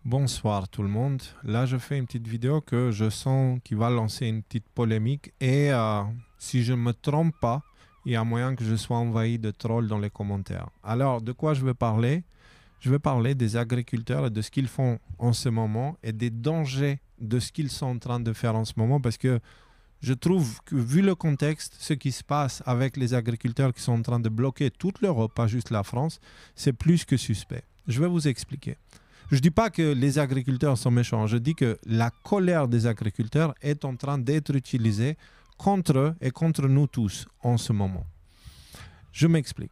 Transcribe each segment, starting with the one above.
Bonsoir tout le monde. Là, je fais une petite vidéo que je sens qui va lancer une petite polémique et si je ne me trompe pas, il y a moyen que je sois envahi de trolls dans les commentaires. Alors, de quoi je vais parler? Je vais parler des agriculteurs et de ce qu'ils font en ce moment et des dangers de ce qu'ils sont en train de faire en ce moment parce que je trouve que vu le contexte, ce qui se passe avec les agriculteurs qui sont en train de bloquer toute l'Europe, pas juste la France, c'est plus que suspect. Je vais vous expliquer. Je ne dis pas que les agriculteurs sont méchants, je dis que la colère des agriculteurs est en train d'être utilisée contre eux et contre nous tous en ce moment. Je m'explique.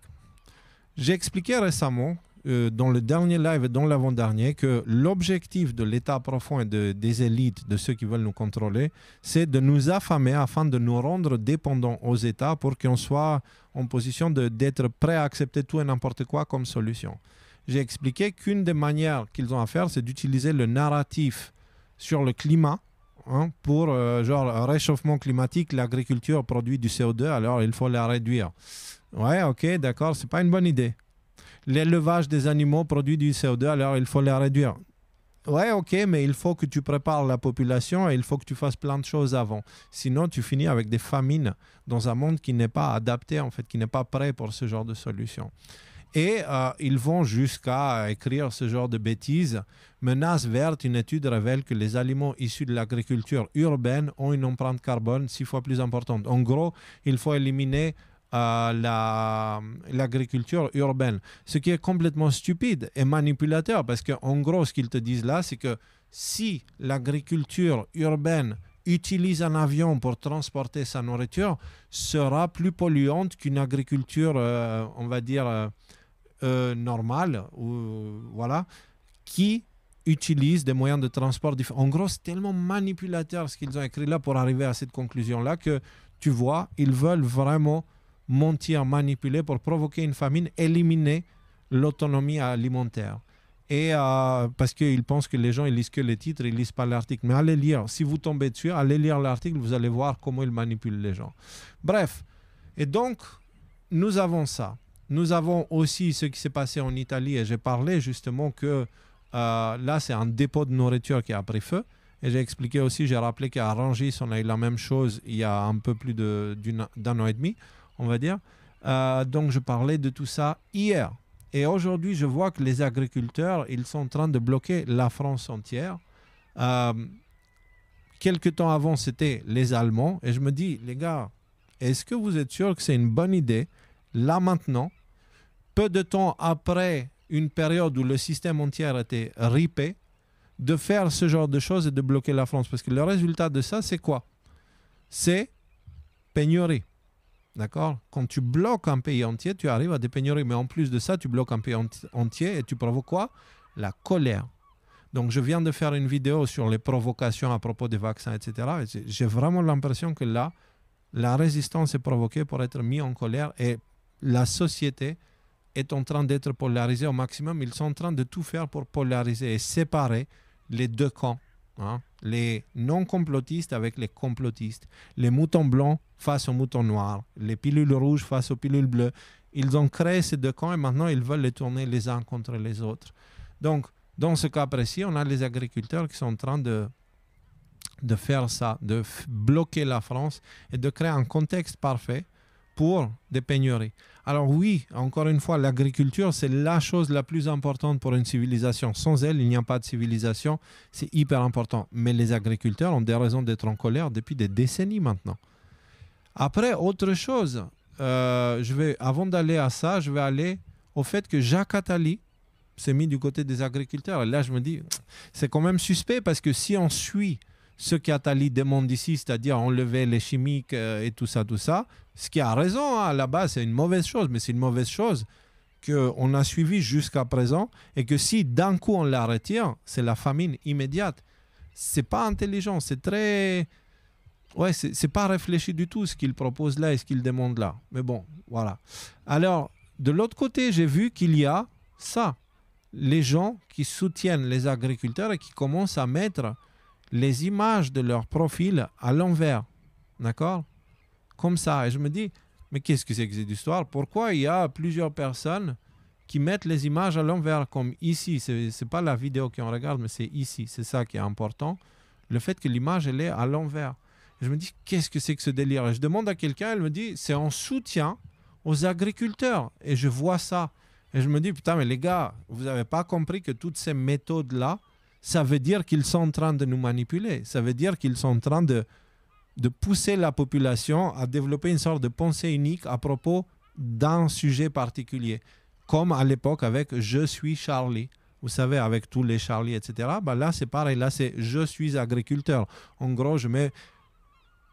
J'ai expliqué récemment, dans le dernier live et dans l'avant-dernier, que l'objectif de l'État profond et des élites, de ceux qui veulent nous contrôler, c'est de nous affamer afin de nous rendre dépendants aux États pour qu'on soit en position d'être prêt à accepter tout et n'importe quoi comme solution. J'ai expliqué qu'une des manières qu'ils ont à faire, c'est d'utiliser le narratif sur le climat pour genre réchauffement climatique, l'agriculture produit du CO2, alors il faut la réduire. Ouais, ok, d'accord, c'est pas une bonne idée. L'élevage des animaux produit du CO2, alors il faut la réduire. Ouais, ok, mais il faut que tu prépares la population et il faut que tu fasses plein de choses avant. Sinon, tu finis avec des famines dans un monde qui n'est pas adapté, en fait, qui n'est pas prêt pour ce genre de solution. Et ils vont jusqu'à écrire ce genre de bêtises. Menace verte, une étude révèle que les aliments issus de l'agriculture urbaine ont une empreinte carbone 6 fois plus importante. En gros, il faut éliminer l'agriculture urbaine. Ce qui est complètement stupide et manipulateur parce qu'en gros, ce qu'ils te disent là, c'est que si l'agriculture urbaine utilise un avion pour transporter sa nourriture, sera plus polluante qu'une agriculture, on va dire, normale, voilà, qui utilise des moyens de transport différents. En gros, c'est tellement manipulateur ce qu'ils ont écrit là pour arriver à cette conclusion-là que, tu vois, ils veulent vraiment mentir, manipuler pour provoquer une famine, éliminer l'autonomie alimentaire. Et parce qu'ils pensent que les gens ils lisent que les titres, ils lisent pas l'article. Mais allez lire, si vous tombez dessus, allez lire l'article, vous allez voir comment ils manipulent les gens. Bref, et donc, nous avons ça. Nous avons aussi ce qui s'est passé en Italie, et j'ai parlé justement que là, c'est un dépôt de nourriture qui a pris feu. Et j'ai expliqué aussi, j'ai rappelé qu'à Rungis, on a eu la même chose il y a un peu plus d'un an et demi, on va dire. Donc, je parlais de tout ça hier. Et aujourd'hui, je vois que les agriculteurs, ils sont en train de bloquer la France entière. Quelques temps avant, c'était les Allemands. Et je me dis, les gars, est-ce que vous êtes sûrs que c'est une bonne idée, là maintenant, peu de temps après une période où le système entier était ripé, de faire ce genre de choses et de bloquer la France? Parce que le résultat de ça, c'est quoi? C'est pénurie. D'accord? Quand tu bloques un pays entier, tu arrives à des pénuries. Mais en plus de ça, tu bloques un pays entier et tu provoques quoi? La colère. Donc, je viens de faire une vidéo sur les provocations à propos des vaccins, etc. Et j'ai vraiment l'impression que là, la résistance est provoquée pour être mise en colère et la société est en train d'être polarisée au maximum. Ils sont en train de tout faire pour polariser et séparer les deux camps. Les non-complotistes avec les complotistes, les moutons blancs face aux moutons noirs, les pilules rouges face aux pilules bleues. Ils ont créé ces deux camps et maintenant ils veulent les tourner les uns contre les autres. Donc, dans ce cas précis, on a les agriculteurs qui sont en train de faire ça, de bloquer la France et de créer un contexte parfait pour des pénuries. Alors oui, encore une fois, l'agriculture, c'est la chose la plus importante pour une civilisation. Sans elle, il n'y a pas de civilisation. C'est hyper important. Mais les agriculteurs ont des raisons d'être en colère depuis des décennies maintenant. Après, autre chose, avant d'aller à ça, je vais aller au fait que Jacques Attali s'est mis du côté des agriculteurs. Et là, je me dis, c'est quand même suspect parce que si on suit ce qu'Attali demande ici, c'est-à-dire enlever les chimiques et tout ça, ce qui a raison, à la base, c'est une mauvaise chose, mais c'est une mauvaise chose qu'on a suivi jusqu'à présent et que si d'un coup on la retire, c'est la famine immédiate. C'est pas intelligent, c'est très... Ouais, c'est pas réfléchi du tout ce qu'il propose là et ce qu'il demande là. Mais bon, voilà. Alors, de l'autre côté, j'ai vu qu'il y a ça. Les gens qui soutiennent les agriculteurs et qui commencent à mettre les images de leur profil à l'envers. D'accord? Comme ça. Et je me dis, mais qu'est-ce que c'est que cette histoire? Pourquoi il y a plusieurs personnes qui mettent les images à l'envers, comme ici. Ce n'est pas la vidéo qu'on regarde, mais c'est ici. C'est ça qui est important. Le fait que l'image, elle est à l'envers. Je me dis, qu'est-ce que c'est que ce délire? Et je demande à quelqu'un, elle me dit, c'est en soutien aux agriculteurs. Et je vois ça. Et je me dis, putain, mais les gars, vous n'avez pas compris que toutes ces méthodes-là, ça veut dire qu'ils sont en train de nous manipuler. Ça veut dire qu'ils sont en train de pousser la population à développer une sorte de pensée unique à propos d'un sujet particulier. Comme à l'époque avec « Je suis Charlie ». Vous savez, avec tous les Charlie, etc. Ben là, c'est pareil. Là, c'est « Je suis agriculteur ». En gros, je mets...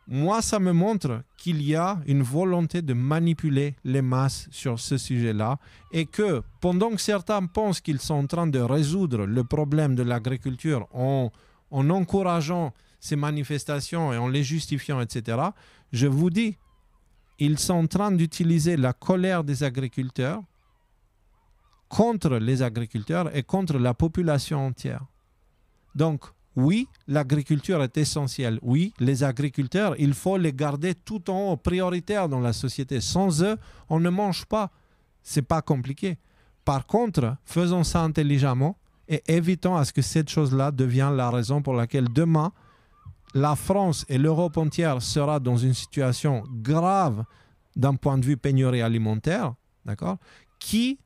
Moi, ça me montre qu'il y a une volonté de manipuler les masses sur ce sujet-là et que pendant que certains pensent qu'ils sont en train de résoudre le problème de l'agriculture en encourageant ces manifestations et en les justifiant, etc., je vous dis, ils sont en train d'utiliser la colère des agriculteurs contre les agriculteurs et contre la population entière. Donc, oui, l'agriculture est essentielle. Oui, les agriculteurs, il faut les garder tout en haut, prioritaires dans la société. Sans eux, on ne mange pas. Ce n'est pas compliqué. Par contre, faisons ça intelligemment et évitons à ce que cette chose-là devienne la raison pour laquelle demain, la France et l'Europe entière sera dans une situation grave d'un point de vue pénurie alimentaire, d'accord, qui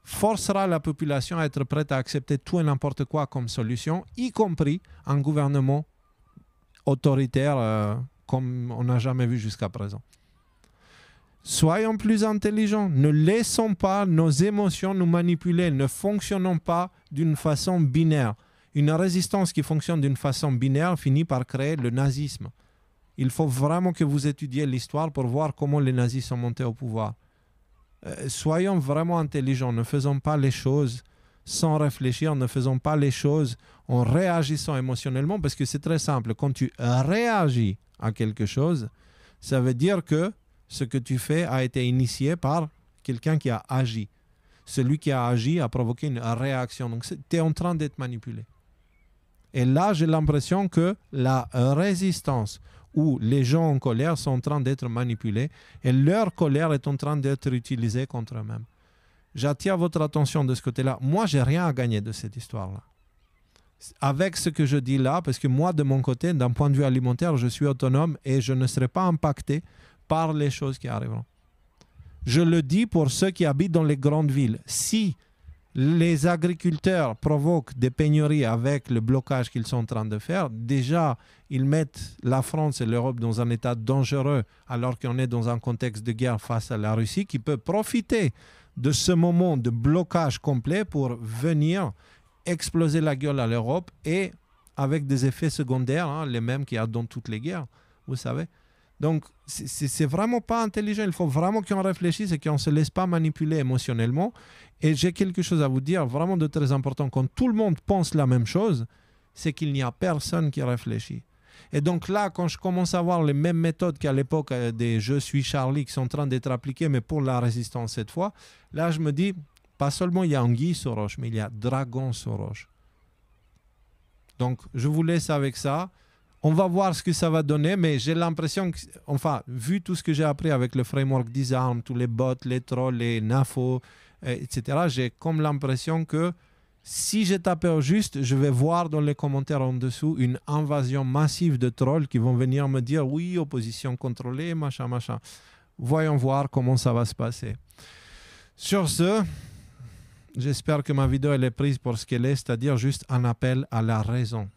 forcera la population à être prête à accepter tout et n'importe quoi comme solution, y compris un gouvernement autoritaire comme on n'a jamais vu jusqu'à présent. Soyons plus intelligents, ne laissons pas nos émotions nous manipuler, ne fonctionnons pas d'une façon binaire. Une résistance qui fonctionne d'une façon binaire finit par créer le nazisme. Il faut vraiment que vous étudiez l'histoire pour voir comment les nazis sont montés au pouvoir. Soyons vraiment intelligents, ne faisons pas les choses sans réfléchir, ne faisons pas les choses en réagissant émotionnellement, parce que c'est très simple. Quand tu réagis à quelque chose, ça veut dire que ce que tu fais a été initié par quelqu'un qui a agi. Celui qui a agi a provoqué une réaction. Donc, tu es en train d'être manipulé. Et là, j'ai l'impression que la résistance où les gens en colère sont en train d'être manipulés et leur colère est en train d'être utilisée contre eux-mêmes. J'attire votre attention de ce côté-là. Moi, je n'ai rien à gagner de cette histoire-là. Avec ce que je dis là, parce que moi, de mon côté, d'un point de vue alimentaire, je suis autonome et je ne serai pas impacté par les choses qui arriveront. Je le dis pour ceux qui habitent dans les grandes villes. Si les agriculteurs provoquent des pénuries avec le blocage qu'ils sont en train de faire, déjà, ils mettent la France et l'Europe dans un état dangereux alors qu'on est dans un contexte de guerre face à la Russie qui peut profiter de ce moment de blocage complet pour venir exploser la gueule à l'Europe et avec des effets secondaires, les mêmes qu'il y a dans toutes les guerres, vous savez. Donc, c'est vraiment pas intelligent. Il faut vraiment qu'on réfléchisse et qu'on ne se laisse pas manipuler émotionnellement. Et j'ai quelque chose à vous dire, vraiment de très important. Quand tout le monde pense la même chose, c'est qu'il n'y a personne qui réfléchit. Et donc là, quand je commence à voir les mêmes méthodes qu'à l'époque des « Je suis Charlie » qui sont en train d'être appliquées, mais pour la résistance cette fois, là, je me dis, pas seulement il y a Anguille sur roche, mais il y a Dragon sur roche. Donc, je vous laisse avec ça. On va voir ce que ça va donner, mais j'ai l'impression que, enfin, vu tout ce que j'ai appris avec le framework Disarm, tous les bots, les trolls, les NAFO, etc., j'ai comme l'impression que si j'ai tapé au juste, je vais voir dans les commentaires en dessous une invasion massive de trolls qui vont venir me dire « Oui, opposition contrôlée, machin, machin ». Voyons voir comment ça va se passer. Sur ce, j'espère que ma vidéo elle est prise pour ce qu'elle est, c'est-à-dire juste un appel à la raison.